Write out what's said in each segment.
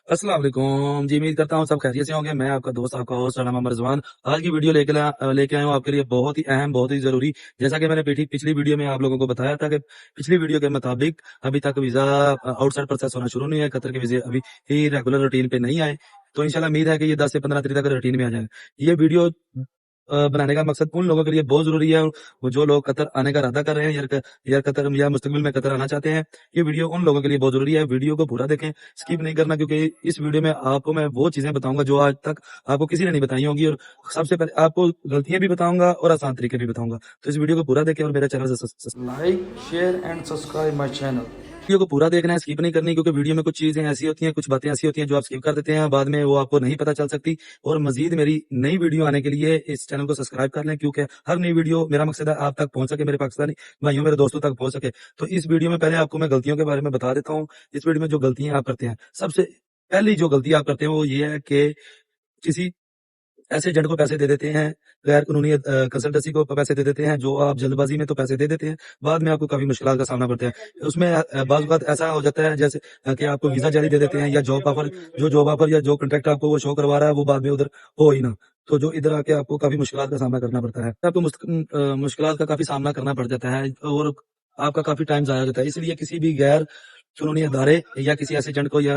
अस्सलाम वालेकुम जी। उम्मीद करता हूँ सब खैरियत से होंगे। मैं आपका दोस्त, आपका होस्ट नाम रिजवान। आज की वीडियो लेके आया हूँ आपके लिए बहुत ही अहम, बहुत ही जरूरी। जैसा कि मैंने पिछली वीडियो में आप लोगों को बताया था कि पिछली वीडियो के मुताबिक अभी तक वीजा आउटसाइड प्रोसेस होना शुरू नहीं है। कतर के वीजे अभी ही रेगुलर रूटीन पे नहीं आए, तो इंशाल्लाह उम्मीद है कि ये 10 से 15 तारीख तक रूटीन में आ जाएगा। ये वीडियो बनाने का मकसद उन लोगों के लिए बहुत जरूरी है, वो जो लोग कतर आने का इरादा कर रहे हैं या कतर या मुस्तकबिल में कतर आना चाहते हैं। ये वीडियो उन लोगों के लिए बहुत जरूरी है। वीडियो को पूरा देखें, स्किप नहीं करना, क्योंकि इस वीडियो में आपको मैं वो चीजें बताऊंगा जो आज तक आपको किसी ने नहीं बताई होंगी, और सबसे पहले आपको गलतियां भी बताऊंगा और आसान तरीके भी बताऊंगा। तो इस वीडियो को पूरा देखें और मेरे चैनल से like, share and subscribe my channel. Video को पूरा देखना है, स्किप नहीं करनी, क्योंकि वीडियो में कुछ चीजें ऐसी होती हैं, कुछ बातें ऐसी होती हैं जो आप स्किप कर देते हैं, बाद में वो आपको नहीं पता चल सकती। और मजीद मेरी नई वीडियो आने के लिए इस चैनल को सब्सक्राइब कर लें, क्योंकि हर नई वीडियो, मेरा मकसद है आप तक पहुंच सके, मेरे पाकिस्तानी भाइयों, मेरे दोस्तों तक पहुंच सके। तो इस वीडियो में पहले आपको मैं गलतियों के बारे में बता देता हूँ। इस वीडियो में जो गलतियां आप करते हैं, सबसे पहली जो गलती आप करते हैं वो ये है कि किसी ऐसे एजेंट को पैसे दे देते हैं, गैर कानूनी कंसल्टेंसी को पैसे दे देते हैं, जो आप जल्दबाजी में तो पैसे दे देते हैं, बाद में आपको काफी मुश्किल का सामना करते हैं। उसमें बाज़ औक़ात ऐसा हो जाता है जैसे कि आपको वीजा जारी दे देते हैं, या जॉब ऑफर या जो कॉन्ट्रैक्ट आपको वो शो करवा रहा है वो बाद में उधर हो ही ना, तो जो इधर आके आपको काफी मुश्किल का सामना करना पड़ता है। आपको मुश्किल का काफी सामना करना पड़ जाता है, और आपका काफी टाइम जाया जाता है। इसलिए किसी भी गैर कानूनी अदारे या किसी ऐसे एजेंट को या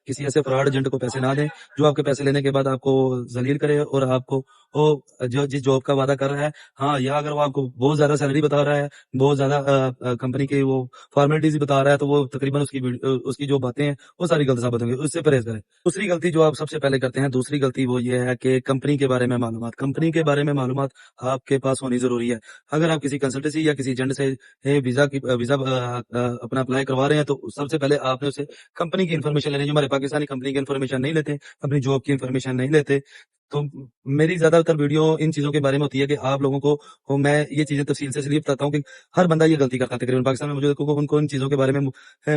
किसी ऐसे फ्रॉड एजेंट को पैसे ना दें, जो आपके पैसे लेने के बाद आपको जलील करे और आपको वो जो जिस जॉब का वादा कर रहा है, हाँ, या अगर वो आपको बहुत ज्यादा सैलरी बता रहा है, बहुत ज्यादा कंपनी की वो फॉर्मेलिटीज बता रहा है, तो वो तकरीबन उसकी जो बातें हैं वो सारी गलत साबित होंगी। उससे परहेज करें। दूसरी गलती जो आप सबसे पहले करते हैं, दूसरी गलती वो ये है कि कंपनी के बारे में मालूमात, कंपनी के बारे में मालूमात आपके पास होनी जरूरी है। अगर आप किसी कंसल्टेंसी या किसी एजेंट से वीजा अपना अप्लाई करवा रहे हैं, तो सबसे पहले आपने उसे कंपनी की इन्फॉर्मेशन लेनी है। जो हमारे पाकिस्तानी कंपनी की इन्फॉर्मेशन नहीं लेते, अपनी जॉब की इन्फॉर्मेशन नहीं लेते। तो मेरी ज्यादातर वीडियो इन चीजों के बारे में होती है कि आप लोगों को मैं ये चीजें तफसील से इसलिए बताता हूँ कि हर बंदा ये गलती करता है तकरीबन पाकिस्तान में मौजूद, क्योंकि उनको इन चीजों के बारे में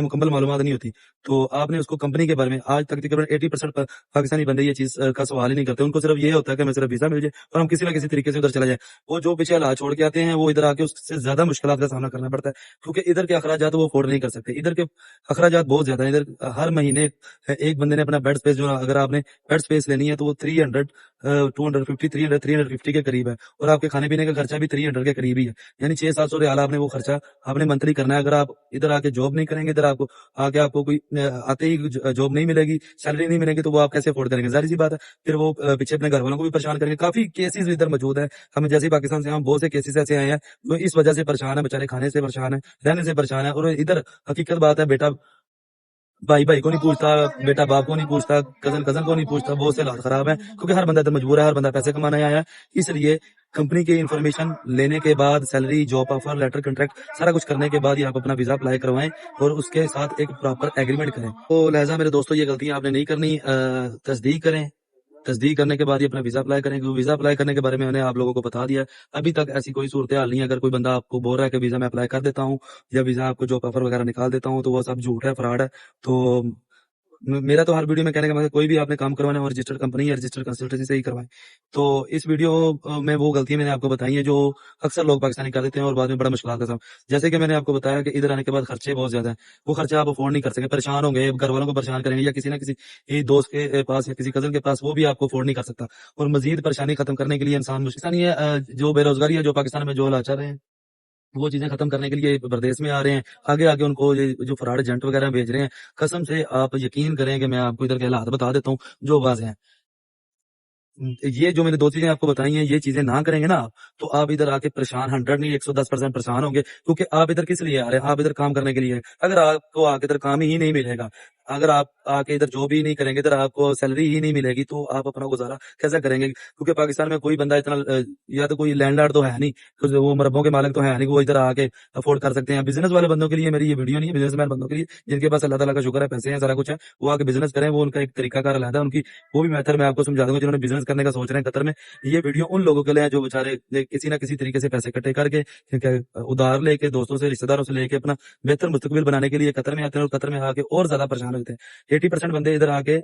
मुकम्मल मालूमात नहीं होती। तो आपने उसको कंपनी के बारे में, आज तक तकरीबन 80% पाकिस्तानी बंदे ये चीज का सवाल ही नहीं करते। उनको सिर्फ ये होता है कि हमें सिर्फ वीजा मिल जाए और हम किसी ना किसी तरीके से उधर चला जाए। वो जो पीछे हालात छोड़ के आते हैं, वो इधर आके उससे ज्यादा मुश्किल का सामना करना पड़ता है, क्योंकि इधर के अखराजात वो अफोर्ड नहीं कर सकते। इधर के अखराजात बहुत ज्यादा है। इधर हर महीने एक बंदे ने अपना बेड स्पेस, जो अगर आपने बेड स्पेस लेनी है तो वो 300 250 350 के करीब है, और आपके खाने पीने का खर्चा भी 300 के करीब ही है। यानी 600-700 रियाल आपने वो खर्चा आपने मंथली करना है। अगर आप इधर आके जॉब नहीं करेंगे, इधर आपको कोई आते ही जॉब नहीं मिलेगी, सैलरी नहीं मिलेगी, तो वो आप कैसे अफोर्ड करेंगे? जाहिर सी बात है, फिर वो पीछे अपने घर वालों को भी परेशान करेंगे। काफी केसेस इधर मौजूद है। हम जैसे ही पाकिस्तान से हम बहुत से केसेस ऐसे आए हैं जो इस वजह से परेशान है, बेचारे खाने से परेशान है, रहने से परेशान है। और इधर हकीकत बात है, बेटा भाई भाई को नहीं पूछता, बेटा बाप को नहीं पूछता, कजन कजन को नहीं पूछता। बहुत से हालात खराब है, क्योंकि हर बंदा इधर मजबूर है, हर बंदा पैसे कमाने आया है। इसलिए कंपनी की इन्फॉर्मेशन लेने के बाद, salary, job offer letter, contract सारा कुछ करने के बाद ही आप अपना वीजा अप्लाई करवाएं, और उसके साथ एक प्रॉपर एग्रीमेंट करें। तो लिहाजा मेरे दोस्तों, ये गलतियां आपने नहीं करनी। तस्दीक करें, तस्दीक करने के बाद ही अपना वीजा अप्लाई करें, क्योंकि वीजा अप्लाई करने के बारे में मैंने आप लोगों को बता दिया। अभी तक ऐसी कोई सूरत हाल नहीं है। अगर कोई बंदा आपको बोल रहा है कि वीजा मैं अप्लाई कर देता हूँ या वीजा आपको जॉब ऑफर वगैरह निकाल देता हूँ, तो वो सब झूठ है, फ्रॉड है। तो मेरा तो हर वीडियो में कहने का मतलब, कोई भी आपने काम करवाना है रजिस्टर्ड कंपनी या रजिस्टर्ड कंसल्टेंसी से ही करवाएं। तो इस वीडियो में वो गलतियां मैंने आपको बताई हैं जो अक्सर लोग पाकिस्तानी कर देते हैं, और बाद में बड़ा मुश्किल का सामना। जैसे कि मैंने आपको बताया कि इधर आने के बाद खर्चे बहुत ज्यादा हैं, वो खर्चा आप अफोर्ड नहीं कर सके, परेशान होंगे, घर वालों को परेशान करेंगे, या किसी ना किसी दोस्त के पास या किसी कजन के पास, वो भी आपको अफोर्ड नहीं कर सकता। और मजीद परेशानी खत्म करने के लिए इंसान मुश्किल नहीं है। जो बेरोजगारी है, जो पाकिस्तान में जो हालात चल रहे हैं, वो चीजें खत्म करने के लिए प्रदेश में आ रहे हैं। आगे आगे उनको ये जो फ्रॉड एजेंट वगैरह भेज रहे हैं, कसम से आप यकीन करें कि मैं आपको इधर के हालात बता देता हूँ जो वाज़ेह हैं। ये जो मैंने दो चीजें आपको बताई हैं, ये चीजें ना करेंगे ना आप, तो आप इधर आके परेशान, 100 नहीं 110% परेशान होंगे। क्योंकि आप इधर किस लिए आ रहे हैं? आप इधर काम करने के लिए हैं। अगर आपको आके इधर काम ही नहीं मिलेगा, अगर आप आके इधर जॉब ही नहीं करेंगे, इधर आपको सैलरी ही नहीं मिलेगी, तो आप अपना गुजारा कैसे करेंगे? क्योंकि पाकिस्तान में कोई बंदा इतना या तो कोई लैंडलॉर्ड तो है नहीं, कुछ वो मरब्बों के मालिक तो है नहीं, वो इधर आके अफोर्ड कर सकते हैं। बिजनेस वाले बंदों के लिए मेरी ये वीडियो नहीं है, बिजनेसमैन बंदों के लिए, जिनके पास अल्लाह ताला का शुक्र है, पैसे हैं, सारा कुछ है, वो आके बिजनेस करें। वो उनका एक तरीका कार अलग है, उनकी वो भी मेथड मैं आपको समझा दूंगा। जिन्होंने बिजनेस करने का सोच रहे हैं कतर में, ये वीडियो उन लोगों के लिए है जो बेचारे किसी ना किसी तरीके से पैसे इकट्ठे करके, ठीक है, उधार लेके, दोस्तों से, रिश्तेदारों से लेके अपना बेहतर मुस्तकबिल बनाने के लिए कतर में आते हैं, और कतर में आके और ज्यादा परेशान होते हैं। 80% बंदे इधर आके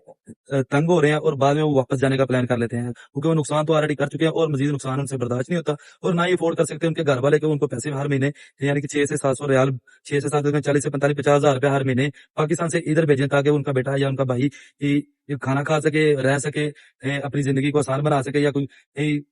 तंग हो रहे हैं और बाद में वो वापस जाने का प्लान कर लेते हैं, क्योंकि वो नुकसान तो ऑलरेडी कर चुके हैं और मजीद नुकसान उनसे बर्दाश्त नहीं होता और ना ही अफोर्ड कर सकते उनके घर वाले, के उनको पैसे हर महीने यानी कि 6 से 700 रियाल, 6 से 7 में 40 से 45 50 हज़ार रुपया हर महीने पाकिस्तान से इधर भेजें, ताकि उनका बेटा या उनका भाई खाना खा सके, रह सके, अपनी जिंदगी को आसान बना सके, या कोई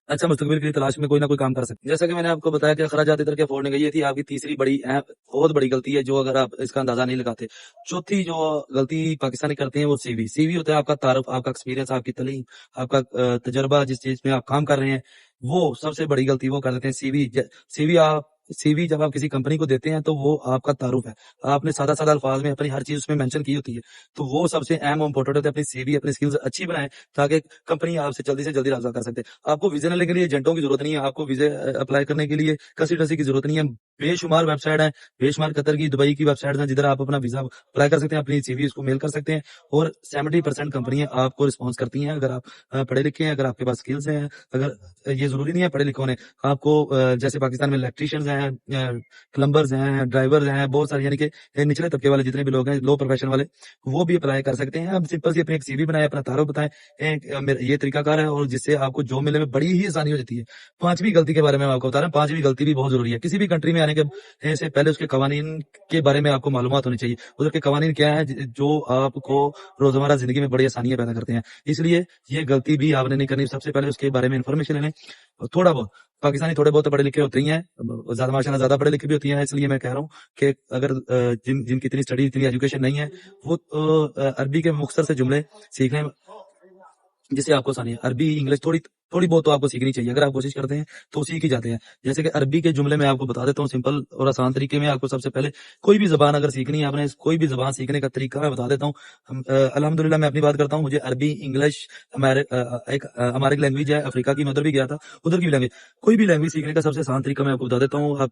अच्छा मुस्तकबिल की तलाश में कोई ना कोई काम कर सकते हैं। जैसा कि मैंने आपको बताया कि अखराजात इधर के अफोर्ड नहीं, ये थी आपकी तीसरी बड़ी बहुत बड़ी गलती है, जो अगर आप इसका अंदाजा नहीं लगाते। चौथी जो गलती पाकिस्तानी करते हैं वो सीवी होता है, आपका तारुफ, आपका एक्सपीरियंस, आपकी तालीम, आपका तजर्बा, जिस चीज में आप काम कर रहे हैं, वो सबसे बड़ी गलती वो कर देते हैं। सीवी जब आप किसी कंपनी को देते हैं तो वो आपका तारुफ है, आपने सादा सादा अल्फाज में अपनी हर चीज उसमें मेंशन की होती है, तो वो सबसे अहम और इंपॉर्टेंट होता है। अपनी सीवी, अपनी स्किल्स अच्छी बनाएं, ताकि कंपनी आपसे जल्दी से जल्दी राब्ता कर सकते हैं। आपको वीजे लेने के लिए एजेंटों की जरूरत नहीं है, आपको वीजे अप्लाई करने के लिए कंसल्टेंसी की जरूरत नहीं है। बेशुमार वेबसाइट है, बेशुमार कतर की, दुबई की वेबसाइट है, जिधर आप अपना वीजा अप्लाई कर सकते हैं, अपनी सीवी उसको मेल कर सकते हैं, और 70% कंपनियां आपको रिस्पॉन्स करती हैं अगर आप पढ़े लिखे हैं, अगर आपके पास स्किल्स हैं। अगर ये जरूरी नहीं है पढ़े लिखे होने, आपको जैसे पाकिस्तान में इलेक्ट्रीशियंस हैं, प्लम्बर्स हैं, ड्राइवर्स हैं, बहुत सारे यानी कि निचले तबके वाले जितने भी लोग हैं, लो प्रोफेशन वाले, वो भी अप्लाई कर सकते हैं। आप सिंपल सी अपनी एक सीवी बनाए, अपना तारुफ बताएं, ये तरीकाकार है और जिससे आपको जॉब मिलने में बड़ी ही आसानी हो जाती है। पांचवी गलती के बारे में आपको बता रहा हूँ, पांचवी गलती भी बहुत जरूरी है। किसी भी कंट्री में आने के से पहले उसके कवानीन के बारे में आपको मालूमात होनी चाहिए, उधर के कवानीन क्या है जो आपको रोजमर्रा जिंदगी में बड़ी आसानियां पैदा करते हैं। इसलिए ये गलती भी आपने नहीं करनी, सबसे पहले उसके बारे में इन्फॉर्मेशन लें। थोड़ा बहुत पाकिस्तानी थोड़े बहुत पढ़े लिखे होते ही हैं, ज्यादा माशाल्लाह ज्यादा पढ़े लिखे भी होती हैं, इसलिए मैं कह रहा हूँ कि अगर जिनकी इतनी स्टडी, इतनी एजुकेशन नहीं है, वो अरबी के मुख्तसर से जुमले सीखने जिससे आपको आसानी है। अरबी, इंग्लिश थोड़ी थोड़ी बहुत तो आपको सीखनी चाहिए, अगर आप कोशिश करते हैं तो सीख ही जाते हैं। जैसे कि अरबी के जुमले में आपको बता देता हूँ सिंपल और आसान तरीके में। आपको सबसे पहले कोई भी जबान अगर सीखनी है, आपने कोई भी जबान सीखने का तरीका मैं बता देता हूँ। अल्हम्दुलिल्लाह मैं अपनी बात करता हूँ, मुझे अरबी, इंग्लिश, एक हमारी लैंग्वेज है अफ्रीका की, मैं उधर भी गया था, उधर की भी लैंग्वेज, कोई भी लैंग्वेज सीखने का सबसे आसान तरीका मैं आपको बता देता हूँ। आप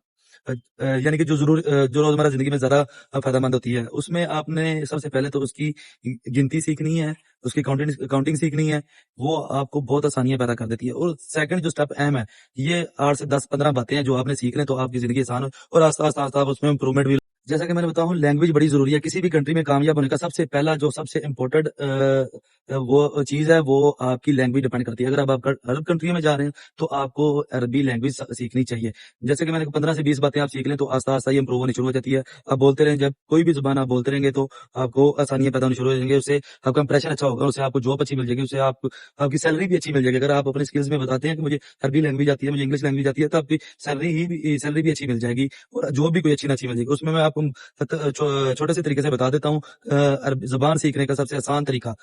यानी कि जो रोजमर्रा जिंदगी में ज्यादा फायदेमंद होती है, उसमें आपने सबसे पहले तो उसकी गिनती सीखनी है, उसकी काउंटिंग सीखनी है, वो आपको बहुत आसानियां पैदा कर देती है। और सेकंड जो स्टेप अहम है, ये 8 से 10-15 बातें हैं जो आपने सीख लें तो आपकी जिंदगी आसान हो, और आस्ता आस्ता आस्ता आप उसमें इंप्रूवमेंट भी। जैसा कि मैंने बताऊं, लैंग्वेज बड़ी जरूरी है किसी भी कंट्री में कामयाब होने का। सबसे पहला जो सबसे इम्पोर्टेंट वो चीज है, वो आपकी लैंग्वेज डिपेंड करती है। अगर आप अरब कंट्री में जा रहे हैं तो आपको अरबी लैंग्वेज सीखनी चाहिए। जैसे कि मैंने 15 से 20 बातें आप सीख लें तो आस्ता आस्ता ये इंप्रूव होनी शुरू हो जाती है। आप बोलते रहें, जब कोई भी जुबान आप बोलते रहेंगे तो आपको आसानियां पैदा होनी शुरू हो जाएंगी, उससे आपका इंप्रेशन अच्छा होगा, उससे आपको जॉब अच्छी मिल जाएगी, उससे आपकी सैलरी भी अच्छी मिल जाएगी। अगर आप अपने स्किल्स में बताते हैं कि मुझे अरबी लैंग्वेज आती है, मुझे इंग्लिश लैंग्वेज आती है, तो आपकी सैलरी भी अच्छी मिल जाएगी और जॉब भी कोई अच्छी मिल जाएगी। उसमें मैं आपको छोटे से तरीके से बता देता हूँ। अरबी जुबान सीखने का सबसे आसान तरीका,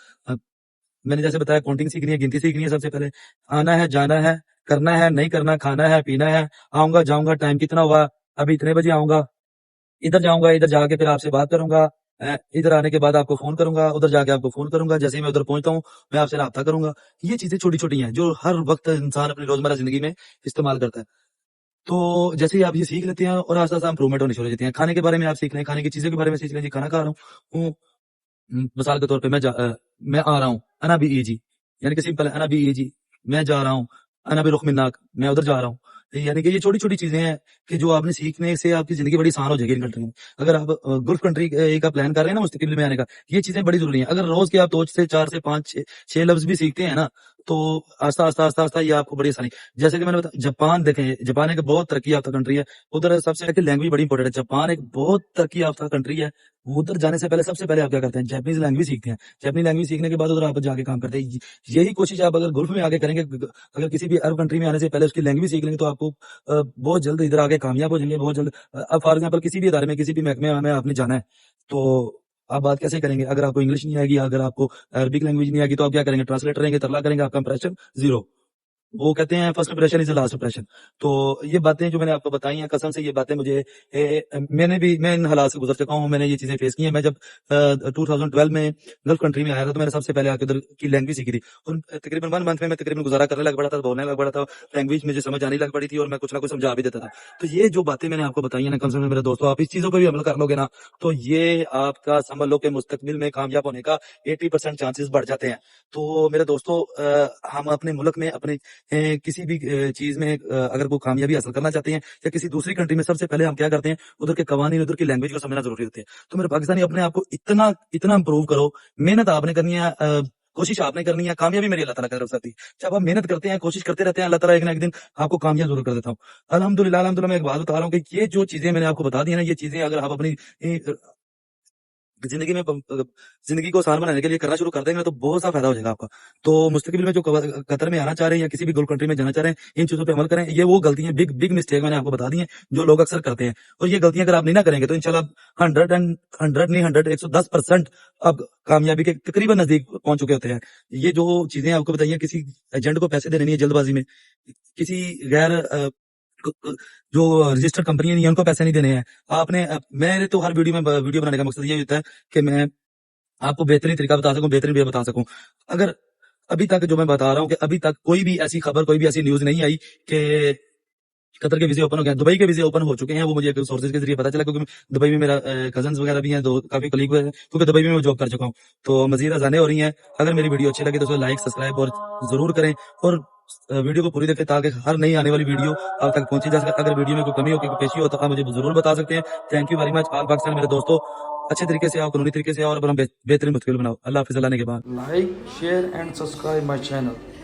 मैंने जैसे बताया, काउंटिंग सीखनी है, गिनती सीखनी है। सबसे पहले आना है, जाना है, करना है, नहीं करना, खाना है, पीना है, आऊंगा, जाऊंगा, टाइम कितना हुआ, अभी इतने बजे आऊंगा, इधर जाऊंगा, इधर जाके फिर आपसे बात करूंगा, इधर आने के बाद आपको फोन करूंगा, उधर जाके आपको फोन करूंगा, जैसे ही मैं उधर पहुंचता हूँ मैं आपसे राब्ता करूंगा। ये चीजें छोटी छोटी हैं जो हर वक्त इंसान अपनी रोजमर्रा जिंदगी में इस्तेमाल करता है। तो जैसे ही आप ये सीख लेते हैं और आस्ता आस्ता इंप्रूवमेंट होनी शुरू हो जाती है। खाने के बारे में आप सीख लें, खाने की चीजों के बारे में सीख लें, जी खाना खा रहा हूँ, मिसाल के तौर पे मैं आ रहा हूँ, अना भी इजी, यानी कि सिंपल है, अना भी इजी, मैं जा रहा हूँ, अना भी रुख मिन्नाक, मैं उधर जा रहा हूँ। यानी कि ये छोटी छोटी चीजें हैं कि जो आपने सीखने से आपकी जिंदगी बड़ी आसान हो जाएगी इन कंट्री में। अगर आप गल्फ कंट्री का प्लान कर रहे हैं ना मुस्तकिल में आने का, ये चीजें बड़ी जरूरी हैं। अगर रोज के आप 2 से 4 से 5 6 लफ्ज भी सीखते हैं ना, तो आस्ता आस्ता आस्ता आस्ता ये आपको बड़ी आसानी। जैसे कि मैंने बताया, जापान देखें, जापान एक बहुत तरक्की याफ्ता कंट्री है, उधर सबसे लैंग्वेज बड़ी इंपॉर्टेंट है। जापान एक बहुत तरक्की याफ्ता कंट्री है, उधर जाने से पहले सबसे पहले आप क्या करते हैं, जापानीज लैंग्वेज सीखते हैं। जापानी लैंग्वेज सीखने के बाद उधर आप जाके काम करते हैं। यही कोशिश आप अगर गल्फ में आगे करेंगे, अगर किसी भी अरब कंट्री में आने से पहले उसकी लैंग्वेज सीख लेंगे, तो आपको बहुत जल्द इधर आके कामयाब हो जाएंगे, बहुत जल्द। अब फॉर एग्जाम्पल किसी भी इदारे में, किसी भी महकमे में आपने जाना है, तो आप बात कैसे करेंगे? अगर आपको इंग्लिश नहीं आएगी, अगर आपको अरबिक लैंग्वेज नहीं आएगी, तो आप क्या करेंगे? ट्रांसलेटर रहेंगे, तरला करेंगे, आपका इंप्रेशन जीरो। वो कहते हैं first impression is the last impression. तो ये बातें जो मैंने आपको बताई हैं, कसम से ये बातें मुझे मैं इन हालात से गुजर चुका हूँ, मैंने ये चीजें फेस की हैं। मैं जब 2012 में गल्फ कंट्री में आया था, तो मैंने सबसे पहले आके उधर की लैंग्वेज सीखी थी, और तकरीबन 1 मंथ में मैं तकरीबन गुजारा करने लग पड़ा था, बोलने लग पड़ा था, लैंग्वेज मुझे समझ आने लग पड़ी थी और मैं कुछ ना कुछ समझा भी देता था। तो ये जो बातें मैंने आपको बताई है ना, कम से कम मेरे दोस्तों, आप इस चीजों पर भी अमल कर लोगे ना, तो ये आपका समझ लो कि मुस्तकबिल में कामयाब होने का 80% चांसेस बढ़ जाते हैं। तो मेरे दोस्तों, हम अपने मुल्क में अपने کسی بھی چیز میں اگر وہ کامیابی حاصل کرنا چاہتے ہیں یا کسی دوسری کنٹری میں، سب سے پہلے ہم کیا کرتے ہیں، ادھر کے قوانین، ادھر کی لینگویج کو سمجھنا ضروری ہوتی ہے. تو میرے پاکستانی اپنے آپ کو اتنا امپروو کرو، محنت آپ نے کرنی ہے، کوشش آپ نے کرنی ہے، کامیابی میری اللہ تعالیٰ کی طرف سے آتی ہے. جب آپ محنت کرتے ہیں، کوشش کرتے رہتے ہیں، اللہ تعالیٰ ایک نہ ایک دن آپ کو کامیاب ضرور کر دیتا ہوں. الحمدللہ میں ایک بات بتا رہا ہوں کہ یہ جو چیزیں میں نے آپ کو بتا دی ہیں نا، یہ چیزیں اگر آپ اپنی زندگی میں زندگی کو آسان بنانے کے لیے کرنا شروع کر دیں گے تو بہت سا فائدہ ہو جائے گا آپ کا. تو مستقبل میں جو قطر میں آنا چاہ رہے ہیں یا کسی بھی گلف کنٹری میں جانا چاہ رہے ہیں، ان چیزوں پہ عمل کریں. یہ وہ غلطیاں، بگ مسٹیک میں نے آپ کو بتا دی ہیں جو لوگ اکثر کرتے ہیں، اور یہ غلطیاں اگر آپ نہیں نہ کریں گے تو انشاءاللہ 100% اب کامیابی کے تقریباً نزدیک پہنچ چکے ہوتے ہیں. یہ جو چیزیں آپ کو بتائیے، کسی ایجنٹ کو پیسے دینے نہیں ہے جلد بازی میں، کسی غیر جو رجسٹرڈ کمپنی نہیں ہے ان کو پیسے نہیں دینے ہیں. آپ نے میرے تو ہر ویڈیو میں ویڈیو بنانے کا مقصد یہ ہوتا ہے کہ میں آپ کو بہترین طریقہ بتا سکوں، بہترین وے بتا سکوں. اگر ابھی تک جو میں بتا رہا ہوں کہ ابھی تک کوئی بھی ایسی خبر، کوئی بھی ایسی نیوز نہیں آئی کہ قطر کے ویزے اوپن ہو گئے، دبئی کے ویزے اوپن ہو چکے ہیں. وہ مجھے سورسز کے ذریعے پتا چلا، کیونکہ دبئی میں میرا کزنز وغیرہ بھی ہیں، کافی کلیگ ہیں، کیونکہ دبئی میں جاب کر چکا ہوں. تو مزید اذانیں ہو رہی ہیں. اگر میری ویڈیو اچھی لگے تو اسے لائک، سبسکرائب اور ضرور کریں، اور ویڈیو کو پوری دیکھیں تاکہ ہر نئی آنے والی ویڈیو آپ تک پہنچی جا سکے. اگر ویڈیو میں کوئی کمی ہو، کوئی پیشی ہو تو آپ مجھے ضرور بتا سکتے ہیں. Thank you very much. All Pakistan میرے دوستوں، اچھے طریقے سے آؤ، قانونی طریقے سے آؤ، اور بہترین مستقبل بناؤ. اللہ حافظ. اللہ نے کے بعد Like, share and subscribe my channel.